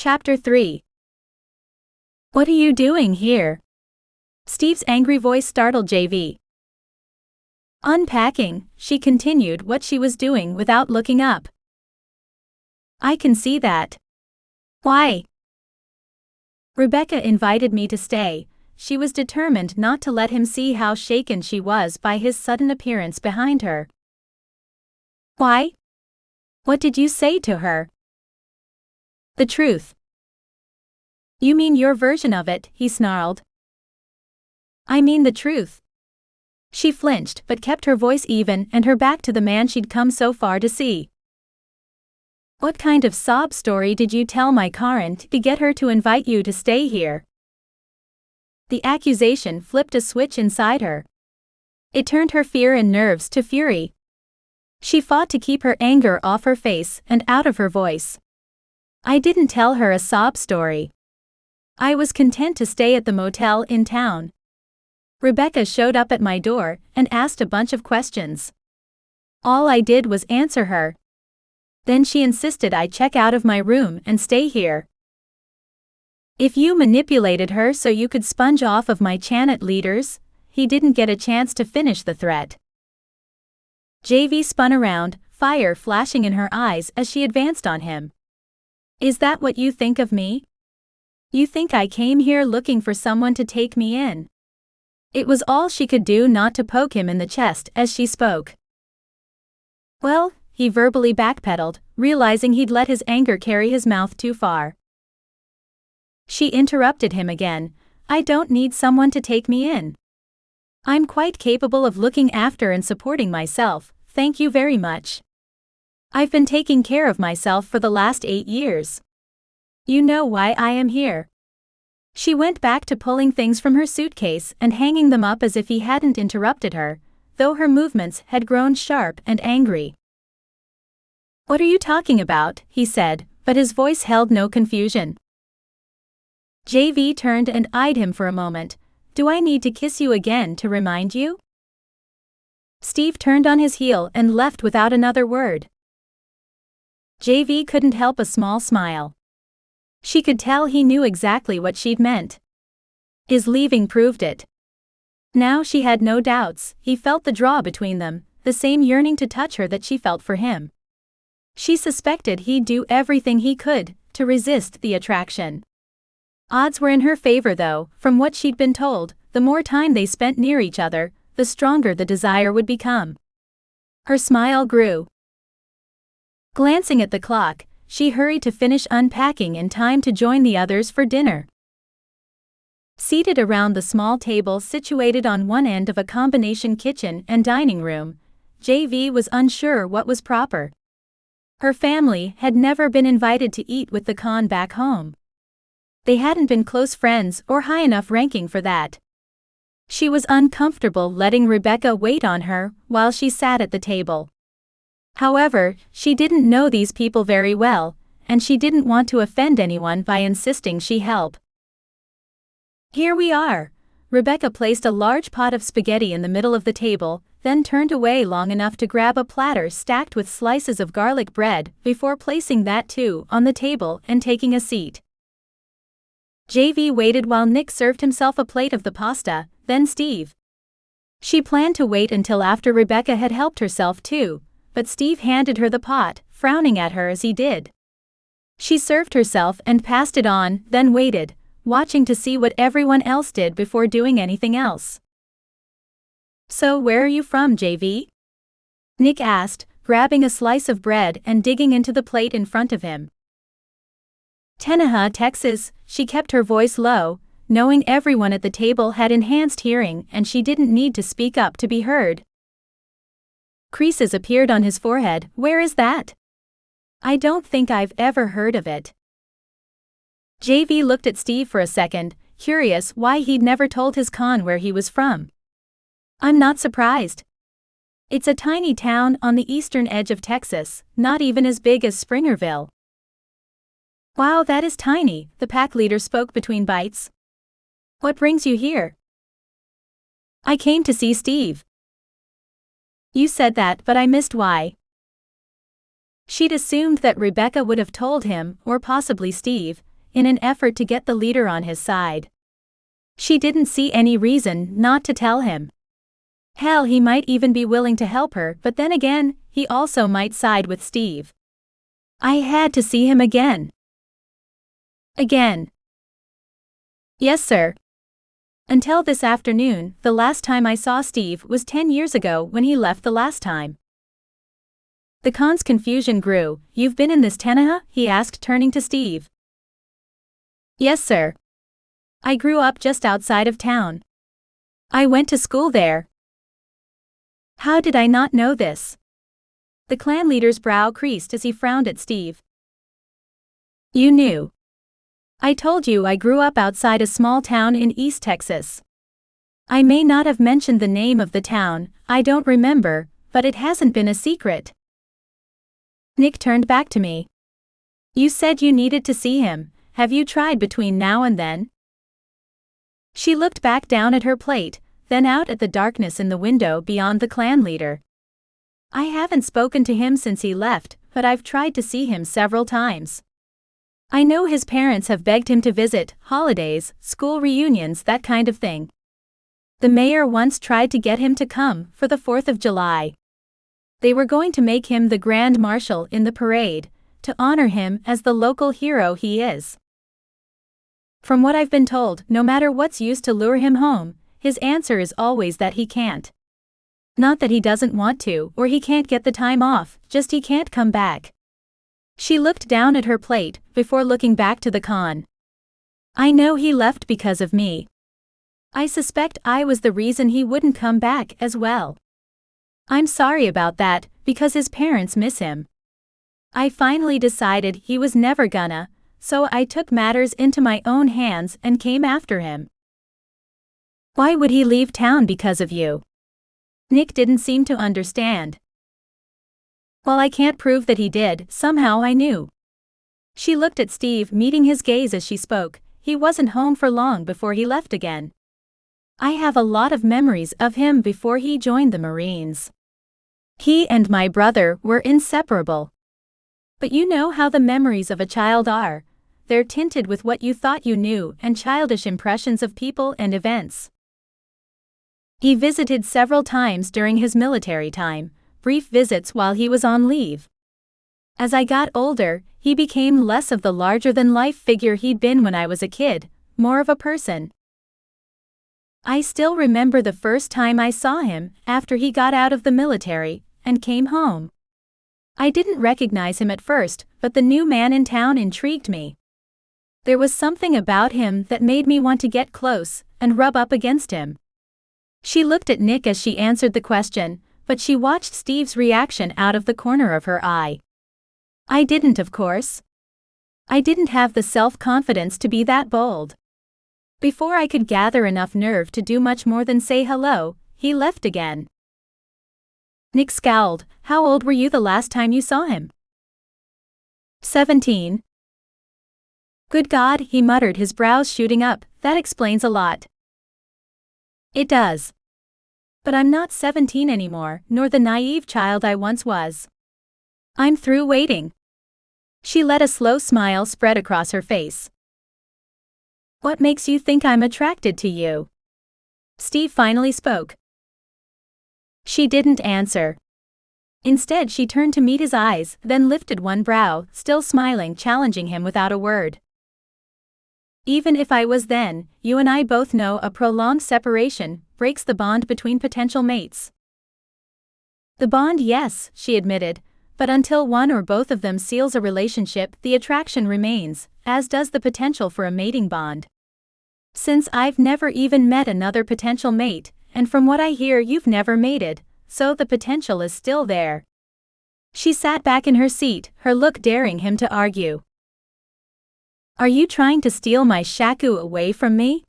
Chapter 3. What are you doing here? Steve's angry voice startled JV. Unpacking, she continued what she was doing without looking up. I can see that. Why? Rebecca invited me to stay. She was determined not to let him see how shaken she was by his sudden appearance behind her. Why? What did you say to her? The truth. You mean your version of it, he snarled. I mean the truth. She flinched but kept her voice even and her back to the man she'd come so far to see. What kind of sob story did you tell my Karen to get her to invite you to stay here? The accusation flipped a switch inside her. It turned her fear and nerves to fury. She fought to keep her anger off her face and out of her voice. I didn't tell her a sob story. I was content to stay at the motel in town. Rebecca showed up at my door and asked a bunch of questions. All I did was answer her. Then she insisted I check out of my room and stay here. If you manipulated her so you could sponge off of my Channel leaders, he didn't get a chance to finish the threat. JV spun around, fire flashing in her eyes as she advanced on him. Is that what you think of me? You think I came here looking for someone to take me in? It was all she could do not to poke him in the chest as she spoke. Well, he verbally backpedaled, realizing he'd let his anger carry his mouth too far. She interrupted him again. I don't need someone to take me in. I'm quite capable of looking after and supporting myself, thank you very much. I've been taking care of myself for the last 8 years. You know why I am here. She went back to pulling things from her suitcase and hanging them up as if he hadn't interrupted her, though her movements had grown sharp and angry. What are you talking about? He said, but his voice held no confusion. JV turned and eyed him for a moment. Do I need to kiss you again to remind you? Steve turned on his heel and left without another word. JV couldn't help a small smile. She could tell he knew exactly what she'd meant. His leaving proved it. Now she had no doubts, he felt the draw between them, the same yearning to touch her that she felt for him. She suspected he'd do everything he could to resist the attraction. Odds were in her favor though, from what she'd been told, the more time they spent near each other, the stronger the desire would become. Her smile grew. Glancing at the clock, she hurried to finish unpacking in time to join the others for dinner. Seated around the small table situated on one end of a combination kitchen and dining room, JV was unsure what was proper. Her family had never been invited to eat with the Khan back home. They hadn't been close friends or high enough ranking for that. She was uncomfortable letting Rebecca wait on her while she sat at the table. However, she didn't know these people very well, and she didn't want to offend anyone by insisting she help. Here we are. Rebecca placed a large pot of spaghetti in the middle of the table, then turned away long enough to grab a platter stacked with slices of garlic bread before placing that too on the table and taking a seat. JV waited while Nick served himself a plate of the pasta, then Steve. She planned to wait until after Rebecca had helped herself too, but Steve handed her the pot, frowning at her as he did. She served herself and passed it on, then waited, watching to see what everyone else did before doing anything else. So where are you from, JV? Nick asked, grabbing a slice of bread and digging into the plate in front of him. Tenaha, Texas, she kept her voice low, knowing everyone at the table had enhanced hearing and she didn't need to speak up to be heard. Creases appeared on his forehead. Where is that? I don't think I've ever heard of it. JV looked at Steve for a second, curious why he'd never told his Khan where he was from. I'm not surprised. It's a tiny town on the eastern edge of Texas, not even as big as Springerville. Wow, that is tiny, the pack leader spoke between bites. What brings you here? I came to see Steve. You said that, but I missed why. She'd assumed that Rebecca would have told him, or possibly Steve, in an effort to get the leader on his side. She didn't see any reason not to tell him. Hell, he might even be willing to help her, but then again, he also might side with Steve. I had to see him again. Again. Yes, sir. Until this afternoon, the last time I saw Steve was 10 years ago when he left the last time. The con's confusion grew. You've been in this Tenaha? He asked, turning to Steve. Yes, sir. I grew up just outside of town. I went to school there. How did I not know this? The clan leader's brow creased as he frowned at Steve. You knew. I told you I grew up outside a small town in East Texas. I may not have mentioned the name of the town, I don't remember, but it hasn't been a secret. Nick turned back to me. You said you needed to see him. Have you tried between now and then? She looked back down at her plate, then out at the darkness in the window beyond the clan leader. I haven't spoken to him since he left, but I've tried to see him several times. I know his parents have begged him to visit, holidays, school reunions, that kind of thing. The mayor once tried to get him to come for the 4th of July. They were going to make him the Grand Marshal in the parade, to honor him as the local hero he is. From what I've been told, no matter what's used to lure him home, his answer is always that he can't. Not that he doesn't want to, or he can't get the time off, just he can't come back. She looked down at her plate, before looking back to the con. I know he left because of me. I suspect I was the reason he wouldn't come back as well. I'm sorry about that, because his parents miss him. I finally decided he was never gonna, so I took matters into my own hands and came after him. Why would he leave town because of you? Nick didn't seem to understand. Well, I can't prove that he did, somehow I knew. She looked at Steve, meeting his gaze as she spoke. He wasn't home for long before he left again. I have a lot of memories of him before he joined the Marines. He and my brother were inseparable. But you know how the memories of a child are. They're tinted with what you thought you knew and childish impressions of people and events. He visited several times during his military time, brief visits while he was on leave. As I got older, he became less of the larger-than-life figure he'd been when I was a kid, more of a person. I still remember the first time I saw him, after he got out of the military, and came home. I didn't recognize him at first, but the new man in town intrigued me. There was something about him that made me want to get close, and rub up against him. She looked at Nick as she answered the question, but she watched Steve's reaction out of the corner of her eye. I didn't, of course. I didn't have the self-confidence to be that bold. Before I could gather enough nerve to do much more than say hello, he left again. Nick scowled. How old were you the last time you saw him? 17. Good God, he muttered, his brows shooting up. That explains a lot. It does. But I'm not 17 anymore, nor the naive child I once was. I'm through waiting. She let a slow smile spread across her face. What makes you think I'm attracted to you? Steve finally spoke. She didn't answer. Instead, she turned to meet his eyes, then lifted one brow, still smiling, challenging him without a word. Even if I was then, you and I both know a prolonged separation breaks the bond between potential mates. The bond, yes, she admitted, but until one or both of them seals a relationship, the attraction remains, as does the potential for a mating bond. Since I've never even met another potential mate, and from what I hear you've never mated, so the potential is still there. She sat back in her seat, her look daring him to argue. Are you trying to steal my shaku away from me?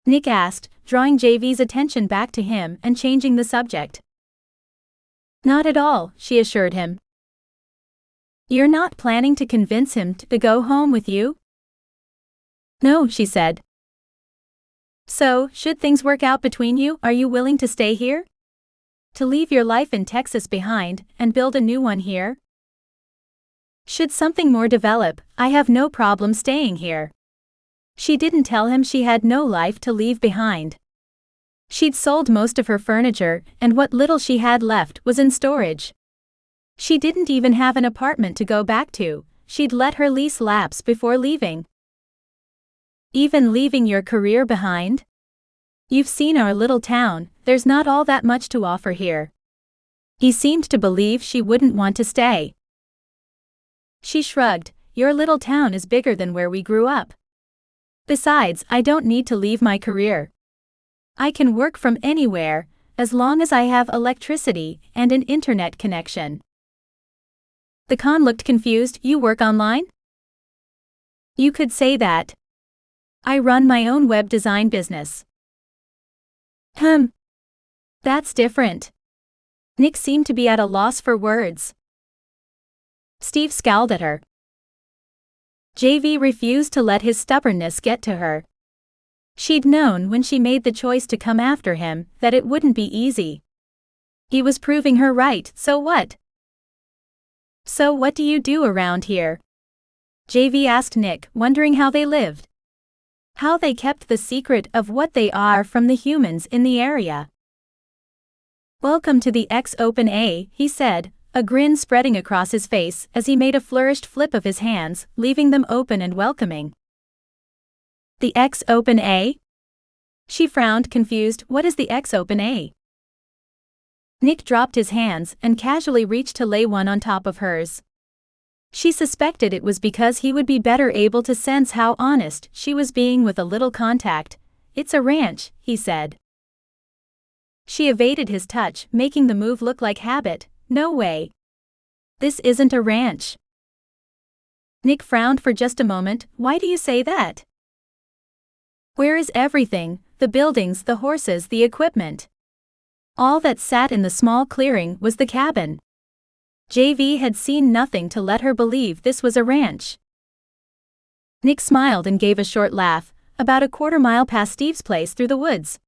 Nick asked, drawing JV's attention back to him and changing the subject. Not at all, she assured him. You're not planning to convince him to go home with you? No, she said. So, should things work out between you, are you willing to stay here? To leave your life in Texas behind and build a new one here? Should something more develop, I have no problem staying here. She didn't tell him she had no life to leave behind. She'd sold most of her furniture, and what little she had left was in storage. She didn't even have an apartment to go back to, she'd let her lease lapse before leaving. Even leaving your career behind? You've seen our little town, there's not all that much to offer here. He seemed to believe she wouldn't want to stay. She shrugged, your little town is bigger than where we grew up. Besides, I don't need to leave my career. I can work from anywhere, as long as I have electricity and an internet connection. The con looked confused. You work online? You could say that. I run my own web design business. That's different. Nick seemed to be at a loss for words. Steve scowled at her. JV refused to let his stubbornness get to her. She'd known when she made the choice to come after him that it wouldn't be easy. He was proving her right, so what? So what do you do around here? JV asked Nick, wondering how they lived. How they kept the secret of what they are from the humans in the area. Welcome to the X-Open A, he said, a grin spreading across his face as he made a flourished flip of his hands, leaving them open and welcoming. The X-Open A? She frowned, confused. What is the X-Open A? Nick dropped his hands and casually reached to lay one on top of hers. She suspected it was because he would be better able to sense how honest she was being with a little contact. It's a ranch, he said. She evaded his touch, making the move look like habit. No way. This isn't a ranch. Nick frowned for just a moment. Why do you say that? Where is everything, the buildings, the horses, the equipment? All that sat in the small clearing was the cabin. JV had seen nothing to let her believe this was a ranch. Nick smiled and gave a short laugh, about a quarter-mile past Steve's place through the woods.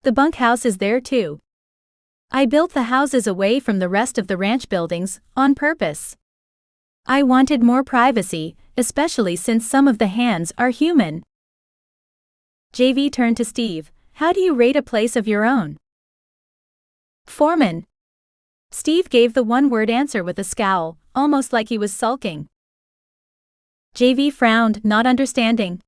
The bunkhouse is there too. I built the houses away from the rest of the ranch buildings, on purpose. I wanted more privacy, especially since some of the hands are human. JV turned to Steve. How do you rate a place of your own? Foreman. Steve gave the one-word answer with a scowl, almost like he was sulking. JV frowned, not understanding.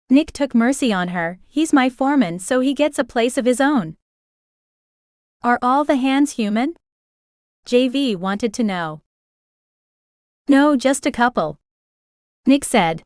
Nick took mercy on her. He's my foreman, so he gets a place of his own. Are all the hands human? JV wanted to know. No, just a couple. Nick said.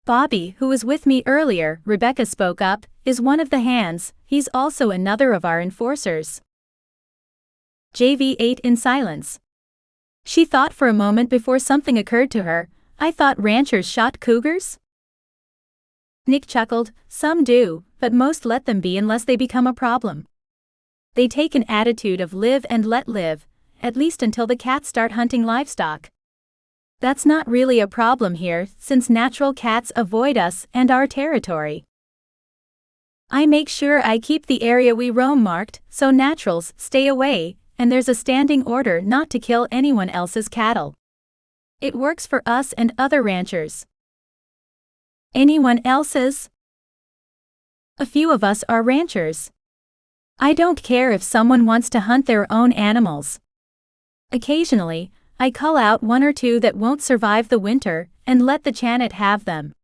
Bobby, who was with me earlier, Rebecca spoke up, is one of the hands. He's also another of our enforcers. JV ate in silence. She thought for a moment before something occurred to her. I thought ranchers shot cougars? Nick chuckled. Some do, but most let them be unless they become a problem. They take an attitude of live and let live, at least until the cats start hunting livestock. That's not really a problem here, since natural cats avoid us and our territory. I make sure I keep the area we roam marked, so naturals stay away, and there's a standing order not to kill anyone else's cattle. It works for us and other ranchers. Anyone else's? A few of us are ranchers. I don't care if someone wants to hunt their own animals. Occasionally, I cull out one or two that won't survive the winter and let the Chanet have them.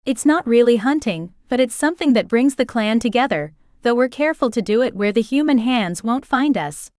It's not really hunting, but it's something that brings the clan together, though we're careful to do it where the human hands won't find us.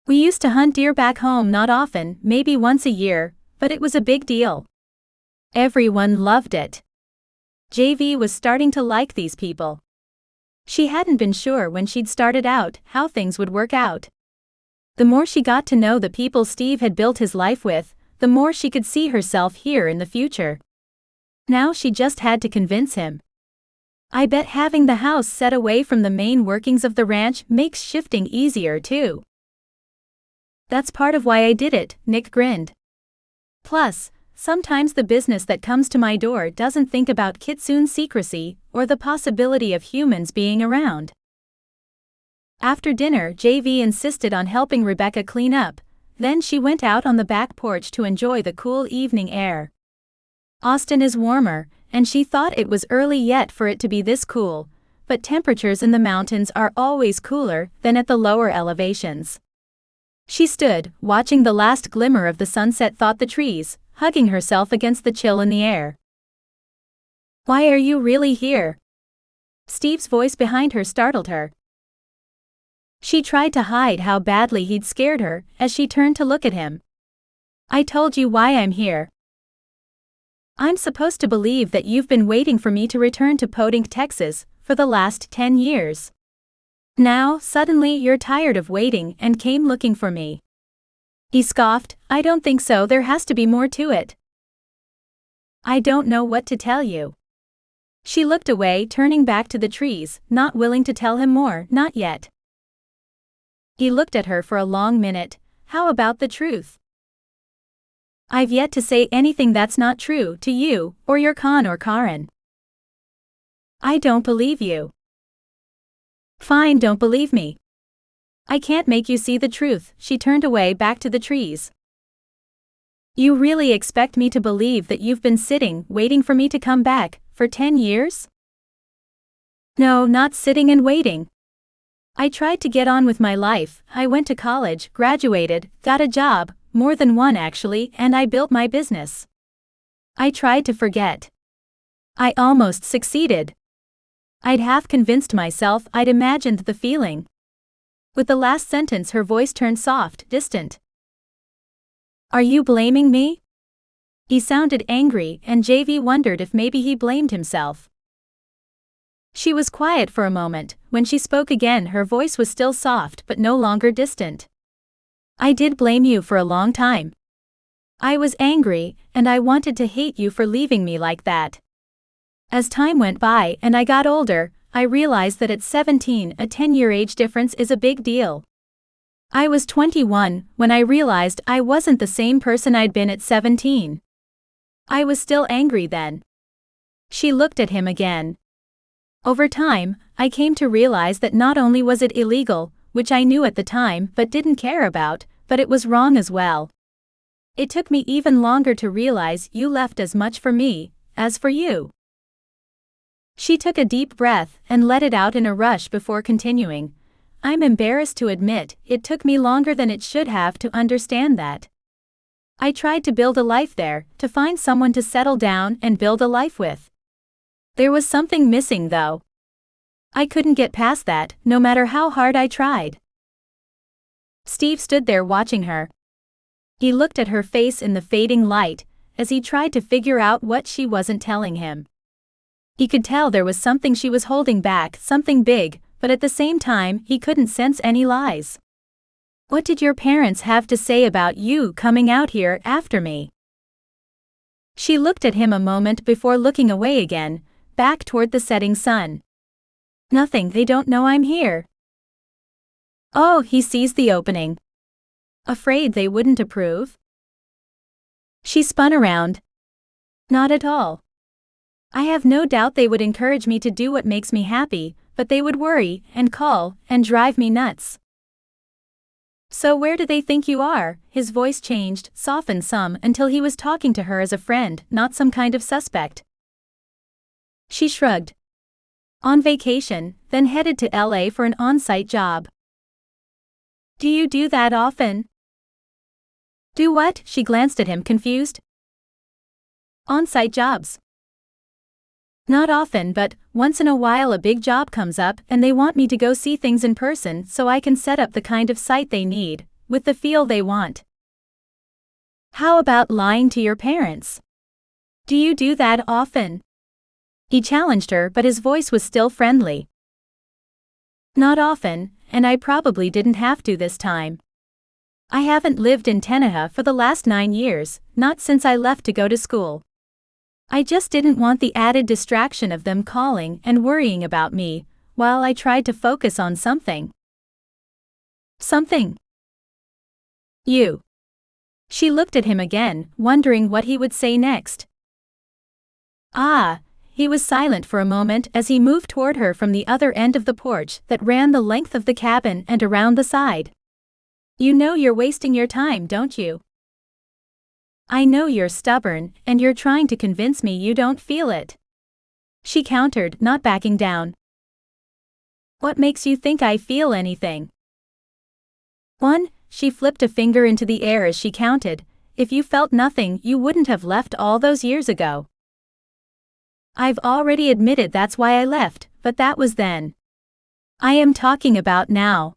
We used to hunt deer back home, not often, maybe once a year, but it was a big deal. Everyone loved it. JV was starting to like these people. She hadn't been sure when she'd started out how things would work out. The more she got to know the people Steve had built his life with, the more she could see herself here in the future. Now she just had to convince him. I bet having the house set away from the main workings of the ranch makes shifting easier too. That's part of why I did it, Nick grinned. Plus, sometimes the business that comes to my door doesn't think about kitsune secrecy or the possibility of humans being around. After dinner, JV insisted on helping Rebecca clean up. Then she went out on the back porch to enjoy the cool evening air. Austin is warmer, and she thought it was early yet for it to be this cool, but temperatures in the mountains are always cooler than at the lower elevations. She stood, watching the last glimmer of the sunset, thought the trees, hugging herself against the chill in the air. "Why are you really here?" Steve's voice behind her startled her. She tried to hide how badly he'd scared her as she turned to look at him. "I told you why I'm here. I'm supposed to believe that you've been waiting for me to return to Podink, Texas, for the last 10 years. Now, suddenly you're tired of waiting and came looking for me." He scoffed. "I don't think so, there has to be more to it." "I don't know what to tell you." She looked away, turning back to the trees, not willing to tell him more, not yet. He looked at her for a long minute. "How about the truth?" "I've yet to say anything that's not true to you, or your Khan or Karen." "I don't believe you." "Fine, don't believe me. I can't make you see the truth." She turned away back to the trees. "You really expect me to believe that you've been sitting, waiting for me to come back, for 10 years? No, not sitting and waiting. I tried to get on with my life. I went to college, graduated, got a job, more than one actually, and I built my business. I tried to forget. I almost succeeded. I'd half convinced myself I'd imagined the feeling." With the last sentence her voice turned soft, distant. "Are you blaming me?" He sounded angry, and JV wondered if maybe he blamed himself. She was quiet for a moment. When she spoke again her voice was still soft but no longer distant. "I did blame you for a long time. I was angry, and I wanted to hate you for leaving me like that. As time went by and I got older, I realized that at 17 a 10-year age difference is a big deal. I was 21 when I realized I wasn't the same person I'd been at 17. I was still angry then." She looked at him again. "Over time, I came to realize that not only was it illegal, which I knew at the time but didn't care about, but it was wrong as well. It took me even longer to realize you left as much for me as for you." She took a deep breath and let it out in a rush before continuing. "I'm embarrassed to admit, it took me longer than it should have to understand that. I tried to build a life there, to find someone to settle down and build a life with. There was something missing though. I couldn't get past that, no matter how hard I tried." Steve stood there watching her. He looked at her face in the fading light, as he tried to figure out what she wasn't telling him. He could tell there was something she was holding back, something big, but at the same time he couldn't sense any lies. "What did your parents have to say about you coming out here after me?" She looked at him a moment before looking away again, back toward the setting sun. "Nothing, they don't know I'm here." "Oh," he seized the opening. "Afraid they wouldn't approve?" She spun around. "Not at all. I have no doubt they would encourage me to do what makes me happy, but they would worry, and call, and drive me nuts." "So where do they think you are?" His voice changed, softened some until he was talking to her as a friend, not some kind of suspect. She shrugged. "On vacation, then headed to LA for an on-site job." "Do you do that often?" "Do what?" She glanced at him, confused. "On-site jobs." "Not often, but once in a while a big job comes up and they want me to go see things in person so I can set up the kind of site they need, with the feel they want." "How about lying to your parents? Do you do that often?" He challenged her, but his voice was still friendly. "Not often, and I probably didn't have to this time. I haven't lived in Tennessee for the last 9 years, not since I left to go to school. I just didn't want the added distraction of them calling and worrying about me, while I tried to focus on something." "Something?" "You." She looked at him again, wondering what he would say next. "Ah." He was silent for a moment as he moved toward her from the other end of the porch that ran the length of the cabin and around the side. You know you're wasting your time, don't you? I know you're stubborn, and you're trying to convince me you don't feel it. She countered, not backing down. What makes you think I feel anything? 1. She flipped a finger into the air as she counted. If you felt nothing, you wouldn't have left all those years ago. I've already admitted that's why I left, but that was then. I am talking about now.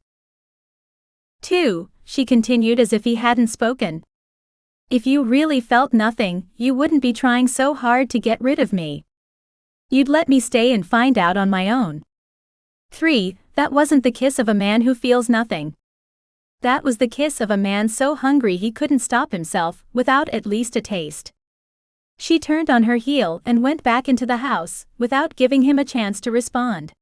2. She continued as if he hadn't spoken. If you really felt nothing, you wouldn't be trying so hard to get rid of me. You'd let me stay and find out on my own. 3. That wasn't the kiss of a man who feels nothing. That was the kiss of a man so hungry he couldn't stop himself without at least a taste. She turned on her heel and went back into the house, without giving him a chance to respond.